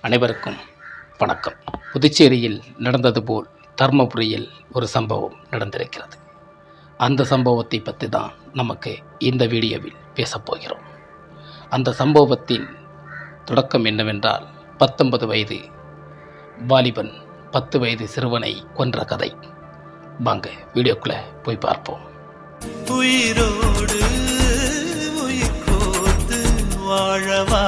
அனைவருக்கும் வணக்கம். புதுச்சேரியில் நடந்தது போல் தர்மபுரியில் ஒரு சம்பவம் நடந்திருக்கிறது. அந்த சம்பவத்தை பற்றி தான் நமக்கு இந்த வீடியோவில் பேசப்போகிறோம். அந்த சம்பவத்தின் தொடக்கம் என்னவென்றால், 19 வயது வாலிபன் 10 வயது சிறுவனை கொன்ற கதை. வாங்க வீடியோக்குள்ளே போய் பார்ப்போம். உயிரோடு உயிர் கோர்த்து வாழவா.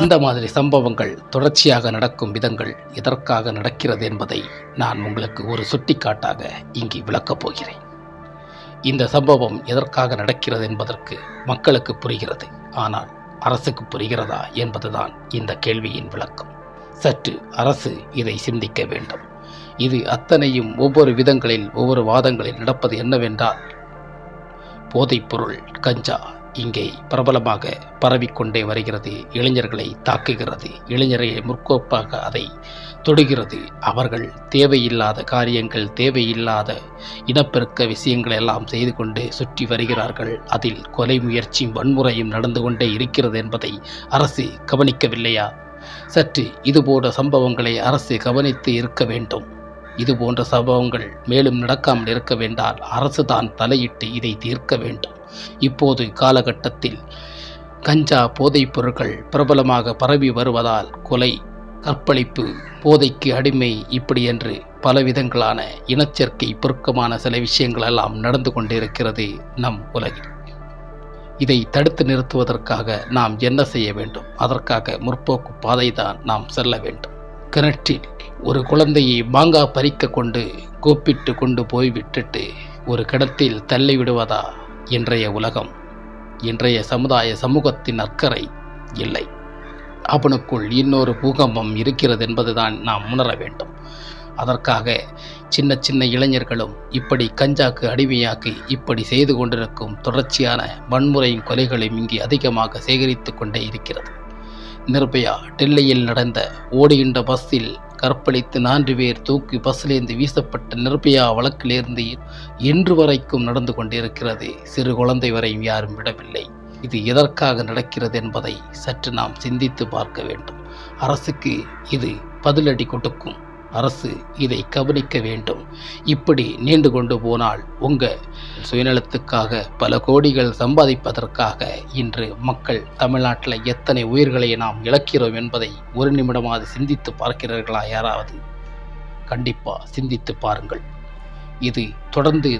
இந்த மாதிரி சம்பவங்கள் தொடர்ச்சியாக நடக்கும் விதங்கள் எதற்காக நடக்கிறது என்பதை நான் உங்களுக்கு ஒரு சுட்டிக்காட்டாக இங்கு விளக்கப் போகிறேன். இந்த சம்பவம் எதற்காக நடக்கிறது என்பதற்கு மக்களுக்கு புரிகிறது, ஆனால் அரசுக்கு புரிகிறதா என்பதுதான் இந்த கேள்வியின் விளக்கம். சற்று அரசு இதை சிந்திக்க வேண்டும். இது அத்தனையும் ஒவ்வொரு விதங்களில் ஒவ்வொரு வாதங்களில் நடப்பது என்னவென்றால், போதைப்பொருள் கஞ்சா இங்கே பிரபலமாக பரவிக்கொண்டே வருகிறது. இளைஞர்களை தாக்குகிறது, இளைஞரை முற்கோப்பாக அதை தொடுகிறது. அவர்கள் தேவையில்லாத காரியங்கள், தேவையில்லாத இனப்பெருக்க விஷயங்கள் எல்லாம் செய்து கொண்டு சுற்றி வருகிறார்கள். அதில் கொலை முயற்சியும் வன்முறையும் நடந்து கொண்டே இருக்கிறது என்பதை அரசு கவனிக்கவில்லையா? சற்று இதுபோன்ற சம்பவங்களை அரசு கவனித்து இருக்க வேண்டும். இதுபோன்ற சம்பவங்கள் மேலும் நடக்காமல் இருக்க வேண்டால் அரசு தான் தலையிட்டு இதை தீர்க்க வேண்டும். இப்போது காலகட்டத்தில் கஞ்சா போதைப் பொருட்கள் பிரபலமாக பரவி வருவதால் கொலை, கற்பழிப்பு, போதைக்கு அடிமை இப்படி என்று பலவிதங்களான இனச்சேர்க்கை பொருக்கமான சில விஷயங்கள் எல்லாம் நடந்து கொண்டிருக்கிறது நம் உலகில். இதை தடுத்து நிறுத்துவதற்காக நாம் என்ன செய்ய வேண்டும்? அதற்காக முற்போக்கு பாதை தான் நாம் செல்ல வேண்டும். கிணற்றில் ஒரு குழந்தையை மாங்காய் பறிக்க கொண்டு கூப்பிட்டு கொண்டு போய் விட்டுட்டு ஒரு கிணற்றில் தள்ளி விடுவதா இன்றைய உலகம்? இன்றைய சமூகத்தின் அக்கறை இல்லை. அவனுக்குள் இன்னொரு பூகம்பம் இருக்கிறது என்பதுதான் நாம் உணர வேண்டும். அதற்காக சின்ன சின்ன இளைஞர்களும் இப்படி கஞ்சாக்கு அடிமையாக்கி இப்படி செய்து கொண்டிருக்கும் தொடர்ச்சியான வன்முறையும் கொலைகளையும் இங்கே அதிகமாக சேகரித்து கொண்டே இருக்கிறது. நிர்பயா டெல்லியில் நடந்த ஓடுகின்ற பஸ்ஸில் கற்பழித்து 4 பேர் தூக்கி பஸ்ஸிலிருந்து வீசப்பட்ட நிர்பயா வழக்கிலிருந்து இன்று வரைக்கும் நடந்து கொண்டிருக்கிறது. சிறு குழந்தை வரையும் யாரும் விடவில்லை. இது எதற்காக நடக்கிறது என்பதை சற்று நாம் சிந்தித்து பார்க்க வேண்டும். அரசுக்கு இது பதிலடி கொடுக்கும். அரசு இதை கவனிக்க வேண்டும். இப்படி நீண்டு கொண்டு போனால் உங்கள் சுயநலத்துக்காக பல கோடிகள் சம்பாதிப்பதற்காக இன்று மக்கள் தமிழ்நாட்டில் எத்தனை உயிர்களை நாம் இழக்கிறோம் என்பதை ஒரு நிமிடமாவது சிந்தித்து பார்க்கிறீர்களா யாராவது? கண்டிப்பாக சிந்தித்து பாருங்கள். இது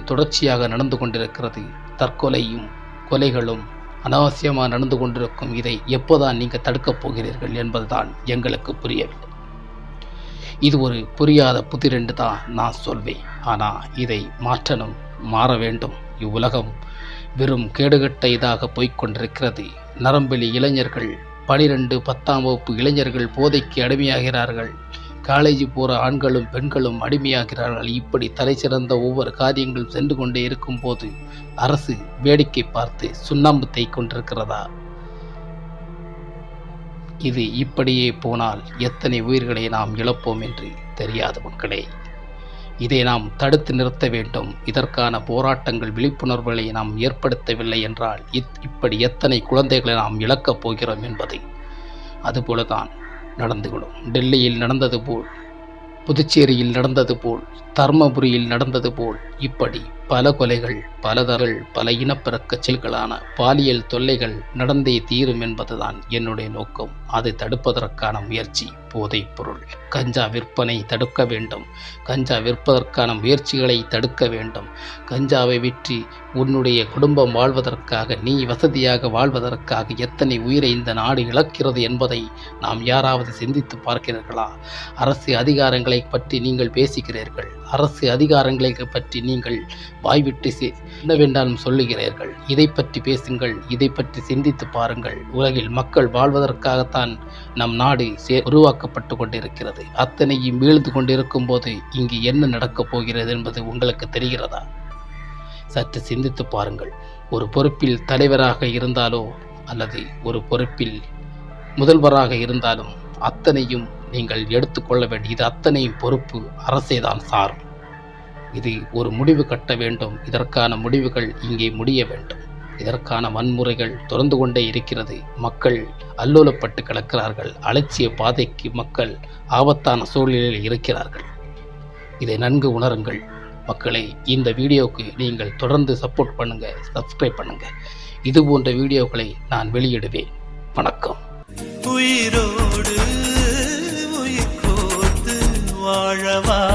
தொடர்ச்சியாக நடந்து கொண்டிருக்கிறது. தற்கொலையும் கொலைகளும் அனாவசியமாக நடந்து கொண்டிருக்கும். இதை எப்போதான் நீங்கள் தடுக்கப் போகிறீர்கள் என்பதுதான் எங்களுக்கு புரியவில்லை. இது ஒரு புரியாத புதிரென்று தான் நான் சொல்வேன். ஆனால் இதை மாற வேண்டும். இவ்வுலகம் வெறும் கேடுகட்ட இதாக போய்கொண்டிருக்கிறது. நரம்பெலி இளைஞர்கள், 12, 10ஆம் வகுப்பு இளைஞர்கள் போதைக்கு அடிமையாகிறார்கள். காலேஜ் போகிற ஆண்களும் பெண்களும் அடிமையாகிறார்கள். இப்படி தலை சிறந்த ஒவ்வொரு காரியங்கள் சென்று கொண்டே இருக்கும் போது அரசு வேடிக்கை பார்த்து சுண்ணாம்பு தேய்க் கொண்டிருக்கிறதா? இது இப்படியே போனால் எத்தனை உயிர்களை நாம் இழப்போம் என்று தெரியாது மக்களே. இதை நாம் தடுத்து நிறுத்த வேண்டும். இதற்கான போராட்டங்கள், விழிப்புணர்வுகளை நாம் ஏற்படுத்தவில்லை என்றால் இப்படி எத்தனை குழந்தைகளை நாம் இழக்கப் போகிறோம் என்பதை அதுபோலதான் நடந்துவிடும். டெல்லியில் நடந்தது போல், புதுச்சேரியில் நடந்தது போல், தர்மபுரியில் நடந்தது போல் இப்படி பல கொலைகள், பல இனப்பெருக்க செயல்களான பாலியல் தொல்லைகள் நடந்தே தீரும் என்பதுதான் என்னுடைய நோக்கம். அதை தடுப்பதற்கான முயற்சி போதைப் பொருள் கஞ்சா விற்பனை தடுக்க வேண்டும். கஞ்சா விற்பதற்கான முயற்சிகளை தடுக்க வேண்டும். கஞ்சாவை விற்று உன்னுடைய குடும்பம் வாழ்வதற்காக, நீ வசதியாக வாழ்வதற்காக எத்தனை உயிரை இந்த நாடு இழக்கிறது என்பதை நாம் யாராவது சிந்தித்து பார்க்கிறீர்களா? அரசு அதிகாரங்களை பற்றி நீங்கள் பேசுகிறீர்கள். அரசு அதிகாரங்களை பற்றி நீங்கள் வாய்விட்டு என்னவென்றாலும் சொல்லுகிறீர்கள். இதை பற்றி பேசுங்கள். இதை பற்றி சிந்தித்து பாருங்கள். உலகில் மக்கள் வாழ்வதற்காகத்தான் நம் நாடு உருவாக்கப்பட்டு கொண்டிருக்கிறது. அத்தனையும் வீழ்ந்து கொண்டிருக்கும் போது இங்கு என்ன நடக்கப் போகிறது என்பது உங்களுக்கு தெரிகிறதா? சற்று சிந்தித்து பாருங்கள். ஒரு பொறுப்பில் தலைவராக இருந்தாலோ அல்லது ஒரு பொறுப்பில் முதல்வராக இருந்தாலும் அத்தனையும் நீங்கள் எடுத்துக்கொள்ள வேண்டிய இது அத்தனையும் பொறுப்பு அரசே தான் சாரும். இது ஒரு முடிவு கட்ட வேண்டும். இதற்கான முடிவுகள் இங்கே முடிய வேண்டும். இதற்கான வன்முறைகள் தொடர்ந்து கொண்டே இருக்கிறது. மக்கள் அல்லோலப்பட்டு கிடக்கிறார்கள். அலட்சிய பாதைக்கு மக்கள் ஆபத்தான சூழ்நிலையில் இருக்கிறார்கள். இதை நன்கு உணருங்கள் மக்களே. இந்த வீடியோவுக்கு நீங்கள் தொடர்ந்து சப்போர்ட் பண்ணுங்க, சப்ஸ்கிரைப் பண்ணுங்க. இது போன்ற வீடியோக்களை நான் வெளியிடுவேன். வணக்கம். உயிரோடு உயிர் கோர்த்து வாழவா